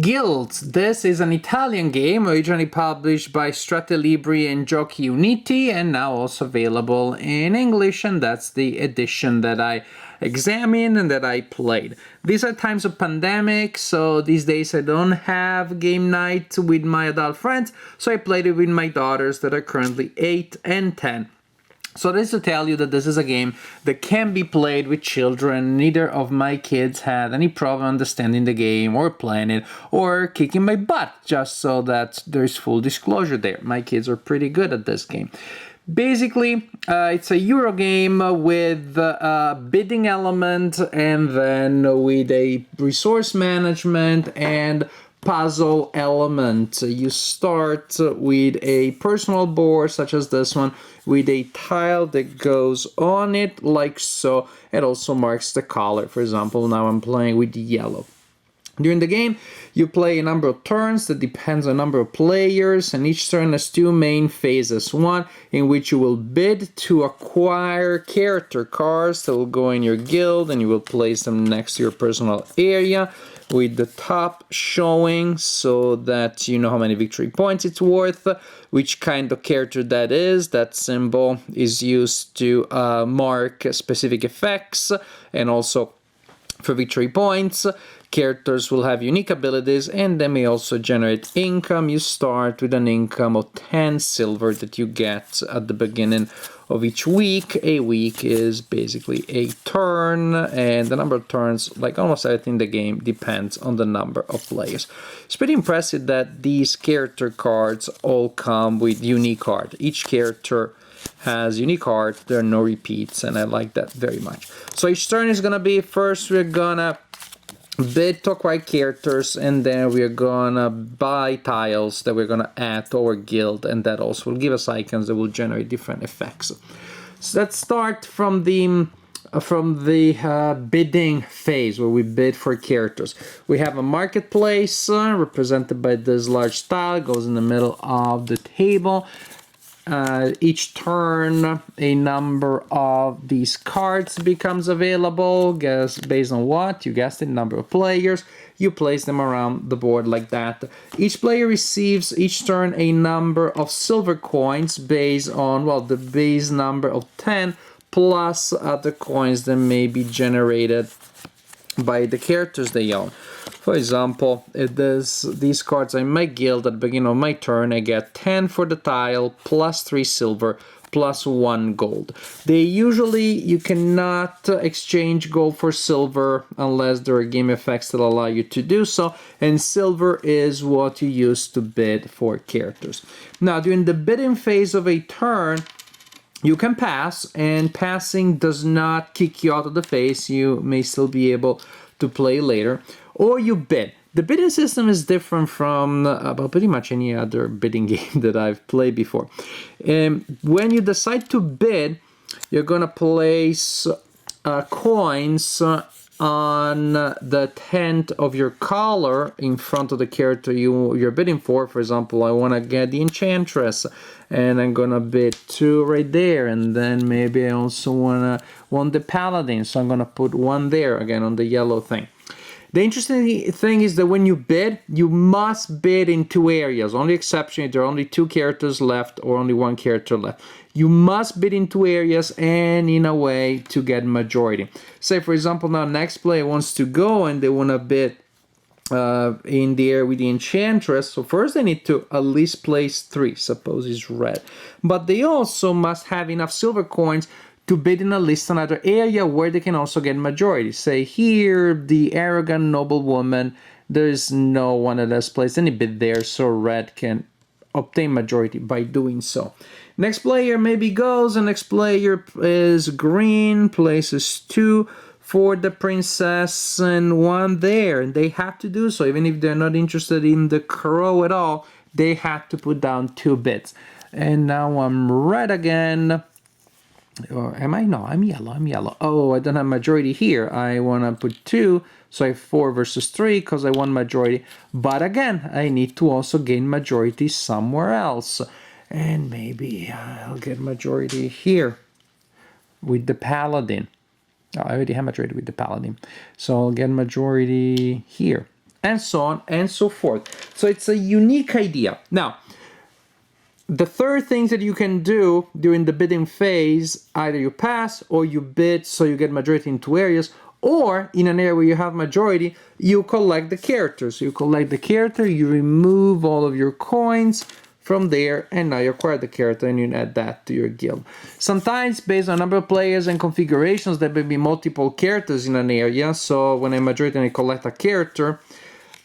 Guilds. This is an Italian game originally published by Stratelibri and Giochi Uniti and now also available in English, and that's the edition that I examined and that I played. These are times of pandemic, so these days I don't have game night with my adult friends, so I played it with my daughters that are currently 8 and 10. So this to tell you that this is a game that can be played with children. Neither of my kids had any problem understanding the game or playing it or kicking my butt, just so that there's full disclosure there. My kids are pretty good at this game. Basically, it's a Euro game with a bidding element and then with a resource management and puzzle element. You start with a personal board such as this one with a tile that goes on it like so. It also marks the color. For example, now I'm playing with yellow. During the game, you play a number of turns that depends on the number of players, and each turn has two main phases. One in which you will bid to acquire character cards that will go in your guild, and you will place them next to your personal area with the top showing so that you know how many victory points it's worth, which kind of character that is. That symbol is used to mark specific effects and also for victory points. Characters will have unique abilities and they may also generate income. You start with an income of 10 silver that you get at the beginning of each week. A week is basically a turn, and the number of turns, like almost everything in the game, depends on the number of players. It's pretty impressive that these character cards all come with unique art. Each character has unique art, there are no repeats, and I like that very much. So each turn is gonna be, first we're gonna bid to acquire characters, and then we're gonna buy tiles that we're gonna add to our guild, and that also will give us icons that will generate different effects. So let's start from the bidding phase where we bid for characters. We have a marketplace represented by this large tile, goes in the middle of the table. Each turn, a number of these cards becomes available. Guess based on what? You guessed it, number of players. You place them around the board like that. Each player receives each turn a number of silver coins based on, well, the base number of 10 plus other coins that may be generated by the characters they own. For example, these cards in my guild at the beginning of my turn, I get 10 for the tile, plus 3 silver, plus 1 gold. You cannot exchange gold for silver unless there are game effects that allow you to do so, and silver is what you use to bid for characters. Now, during the bidding phase of a turn, you can pass, and passing does not kick you out of the phase. You may still be able to play later. Or you bid. The bidding system is different from about pretty much any other bidding game that I've played before. When you decide to bid, you're going to place coins on the tent of your color in front of the character you're bidding for. For example, I want to get the Enchantress, and I'm gonna bid 2 right there, and then maybe I also want the Paladin, so I'm gonna put 1 there again on the yellow thing. The interesting thing is that when you bid, you must bid in 2 areas. Only exception if there are only 2 characters left or only 1 character left. You must bid in 2 areas and in a way to get majority. Say, for example, now next player wants to go and they want to bid in the area with the Enchantress. So first they need to at least place 3, suppose it's red. But they also must have enough silver coins to bid in at least another area where they can also get majority. Say here, the arrogant noblewoman, there is no one that has placed any bid there, so red can obtain majority by doing so. Next player maybe goes, and next player is green, places 2 for the princess and 1 there, and they have to do so. Even if they're not interested in the crow at all, they have to put down 2 bids. And now I'm red again. Or am I? No, I'm yellow. Oh, I don't have majority here. I want to put 2, so I have 4 versus 3 because I want majority. But again, I need to also gain majority somewhere else. And maybe I'll get majority here with the Paladin. Oh, I already have majority with the Paladin. So I'll get majority here. and so on and so forth. So it's a unique idea. Now, the third thing that you can do during the bidding phase, either you pass or you bid so you get majority in 2 areas, or in an area where you have majority, you collect the characters. You collect the character, you remove all of your coins from there, and now you acquire the character and you add that to your guild. Sometimes, based on number of players and configurations, there may be multiple characters in an area. So when I'm majority and I collect a character,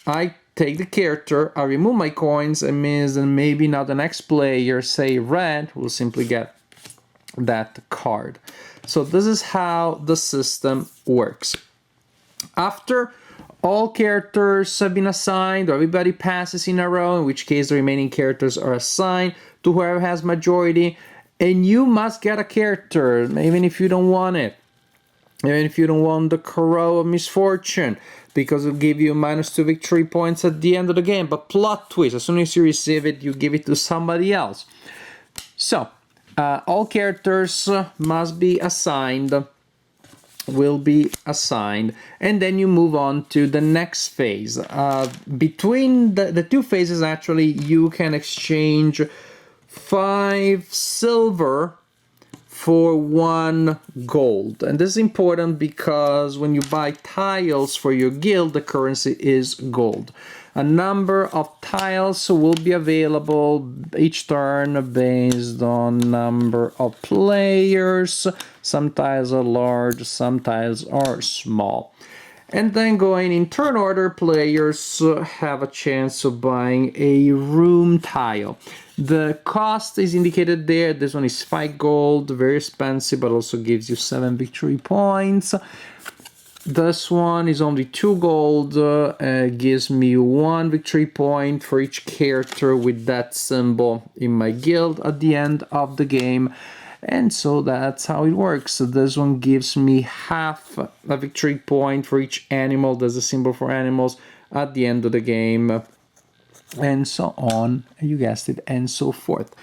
I take the character, I remove my coins, it means that maybe now the next player, say red, will simply get that card. So this is how the system works. After all characters have been assigned, or everybody passes in a row, in which case the remaining characters are assigned to whoever has majority, and you must get a character, even if you don't want it. Even if you don't want the Crow of Misfortune, because it'll give you -2 victory points at the end of the game. But plot twist, as soon as you receive it, you give it to somebody else. So, all characters must be assigned, will be assigned, and then you move on to the next phase. Between the two phases, actually, you can exchange 5 silver for 1 gold. And this is important because when you buy tiles for your guild, the currency is gold. A number of tiles will be available each turn based on number of players. Some tiles are large, some tiles are small. And then going in turn order, players have a chance of buying a room tile. The cost is indicated there. This one is 5 gold, very expensive, but also gives you 7 victory points. This one is only 2 gold, gives me 1 victory point for each character with that symbol in my guild at the end of the game. And so that's how it works. So this one gives me half a victory point for each animal. There's a symbol for animals at the end of the game. And so on, you guessed it, and so forth.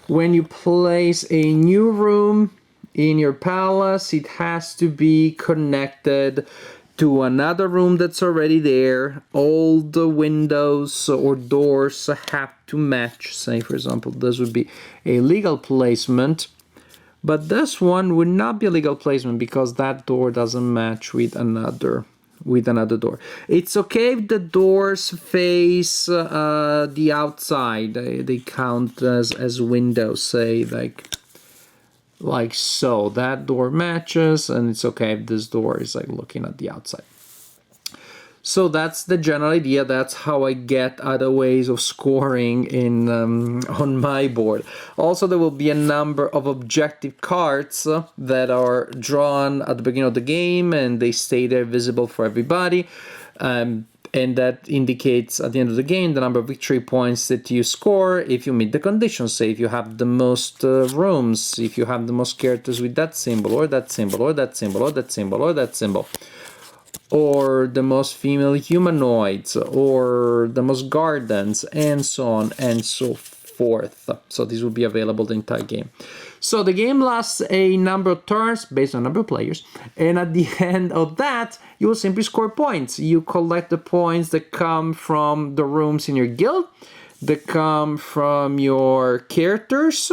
When you place a new room in your palace, it has to be connected to another room that's already there. All the windows or doors have to match. Say, for example, this would be a legal placement. But this one would not be a legal placement because that door doesn't match with another door. It's okay if the doors face the outside. They count as windows, say like so. That door matches, and it's okay if this door is like looking at the outside. So that's the general idea. That's how I get other ways of scoring in on my board. Also, there will be a number of objective cards that are drawn at the beginning of the game, and they stay there visible for everybody. And that indicates at the end of the game the number of victory points that you score if you meet the conditions. Say if you have the most rooms, if you have the most characters with that symbol, or that symbol, or that symbol, or that symbol, or that symbol. Or the most female humanoids, or the most gardens, and so on and so forth. So these will be available the entire game. So the game lasts a number of turns based on number of players, and at the end of that, you will simply score points. You collect the points that come from the rooms in your guild, that come from your characters,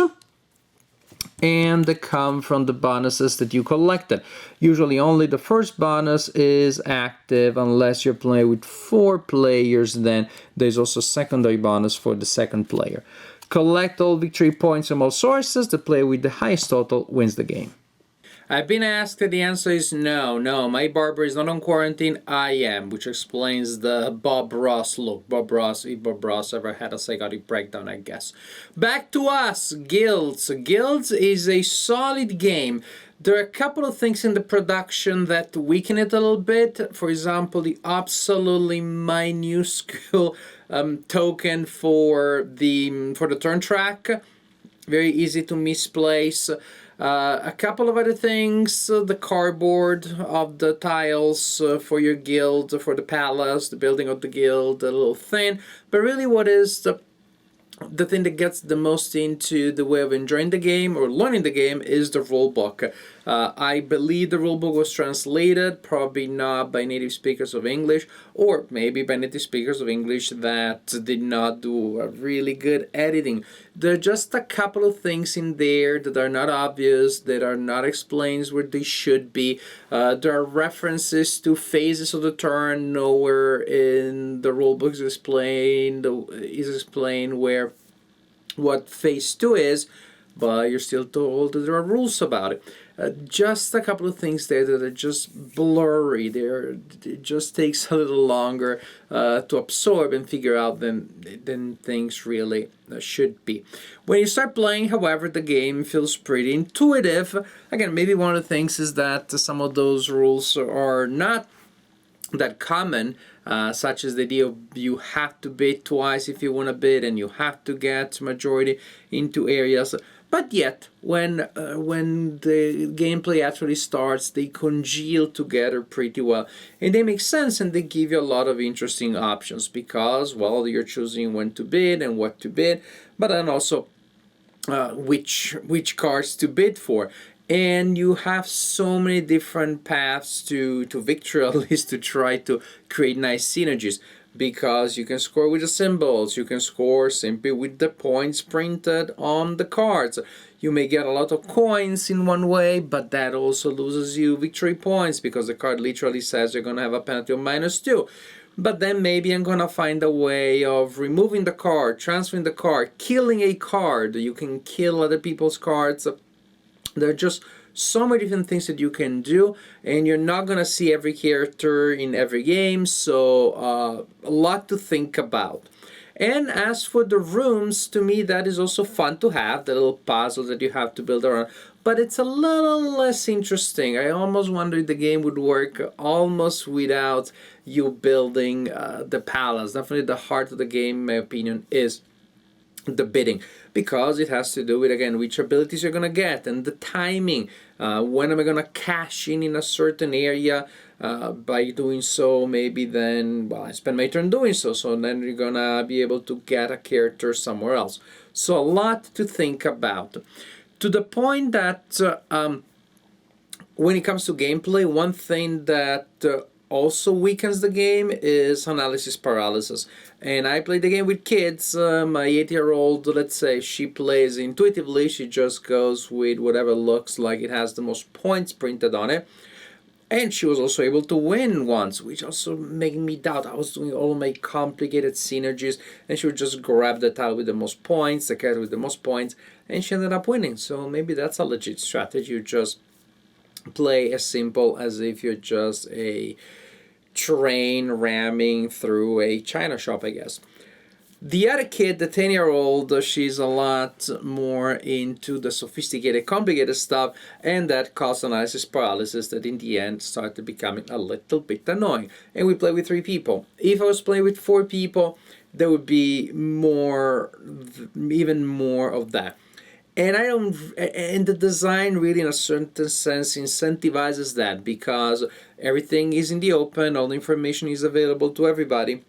and that come from the bonuses that you collected. Usually only the first bonus is active unless you're playing with 4 players, then there's also a secondary bonus for the second player. Collect all victory points from all sources. The player with the highest total wins the game. I've been asked, and the answer is no, my barber is not on quarantine, I am, which explains the Bob Ross look. Bob Ross, if Bob Ross ever had a psychotic breakdown, I guess. Back to us, Guilds. Guilds is a solid game. There are a couple of things in the production that weaken it a little bit. For example, the absolutely minuscule token for the turn track. Very easy to misplace. A couple of other things, the cardboard of the tiles for your guild, for the palace, the building of the guild, a little thin. But really what is the thing that gets the most into the way of enjoying the game or learning the game is the rulebook. I believe the rulebook was translated, probably not by native speakers of English, or maybe by native speakers of English that did not do a really good editing. There are just a couple of things in there that are not obvious, that are not explained where they should be. There are references to phases of the turn. Nowhere in the rulebook is explained where what phase 2 is, but you're still told that there are rules about it. Just a couple of things there that are just blurry. It just takes a little longer to absorb and figure out than things really should be. When you start playing, however, the game feels pretty intuitive. Again, maybe one of the things is that some of those rules are not that common, such as the idea of you have to bid twice if you want to bid, and you have to get majority into areas. But yet, when the gameplay actually starts, they congeal together pretty well, and they make sense, and they give you a lot of interesting options because, well, you're choosing when to bid and what to bid, but then also which cards to bid for. And you have so many different paths to victory, at least to try to create nice synergies, because you can score with the symbols, you can score simply with the points printed on the cards. You may get a lot of coins in one way, but that also loses you victory points because the card literally says you're going to have a penalty of -2. But then maybe I'm going to find a way of removing the card, transferring the card, killing a card. You can kill other people's cards. There are just so many different things that you can do, and you're not going to see every character in every game, so a lot to think about. And as for the rooms, to me that is also fun to have, the little puzzle that you have to build around, but it's a little less interesting. I almost wonder if the game would work almost without you building the palace. Definitely the heart of the game, in my opinion, is the bidding, because it has to do with, again, which abilities you're going to get and the timing. When am I going to cash in a certain area? By doing so, maybe then, well, I spend my turn doing so, so then you're going to be able to get a character somewhere else. So a lot to think about. To the point that when it comes to gameplay, one thing that also weakens the game is analysis paralysis. And I play the game with kids. My 8-year-old, let's say, she plays intuitively. She just goes with whatever looks like it has the most points printed on it. And she was also able to win once, which also made me doubt. I was doing all my complicated synergies, and she would just grab the tile with the most points, the character with the most points, and she ended up winning. So maybe that's a legit strategy. You just play as simple as if you're just a train ramming through a china shop, I guess. The other kid, the 10-year-old, she's a lot more into the sophisticated, complicated stuff, and that caused analysis paralysis that in the end started becoming a little bit annoying. And we play with 3 people. If I was playing with 4 people, there would be more, even more of that. And the design really in a certain sense incentivizes that, because everything is in the open, all the information is available to everybody.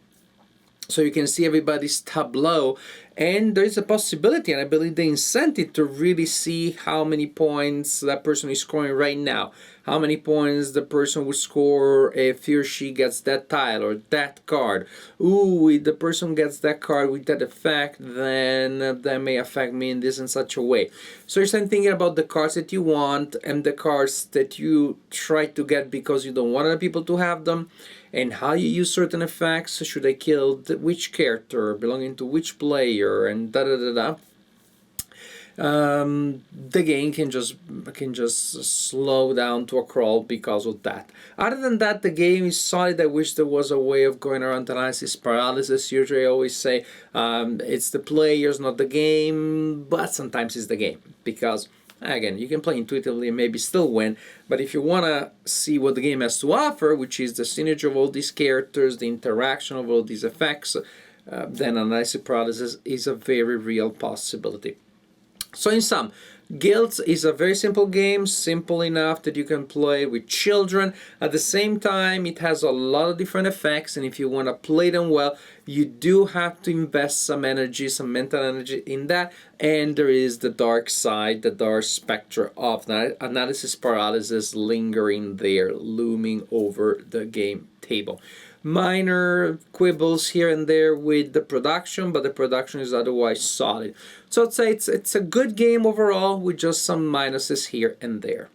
So you can see everybody's tableau, and there is a possibility, and I believe the incentive, to really see how many points that person is scoring right now. How many points the person would score if he or she gets that tile or that card. Ooh, if the person gets that card with that effect, then that may affect me in this and such a way. So you're starting thinking about the cards that you want and the cards that you try to get because you don't want other people to have them, and how you use certain effects. Should I kill which character belonging to which player, and da da da da. The game can just slow down to a crawl because of that. Other than that, the game is solid. I wish there was a way of going around analysis paralysis. Usually I always say it's the players, not the game, but sometimes it's the game, because again, you can play intuitively and maybe still win, but if you want to see what the game has to offer, which is the synergy of all these characters, the interaction of all these effects, then analysis paralysis is a very real possibility. So in sum, Guilds is a very simple game, simple enough that you can play with children. At the same time, it has a lot of different effects, and if you want to play them well, you do have to invest some energy, some mental energy in that. And there is the dark side, the dark spectre of analysis paralysis lingering there, looming over the game table. Minor quibbles here and there with the production, but the production is otherwise solid. So I'd say it's a good game overall with just some minuses here and there.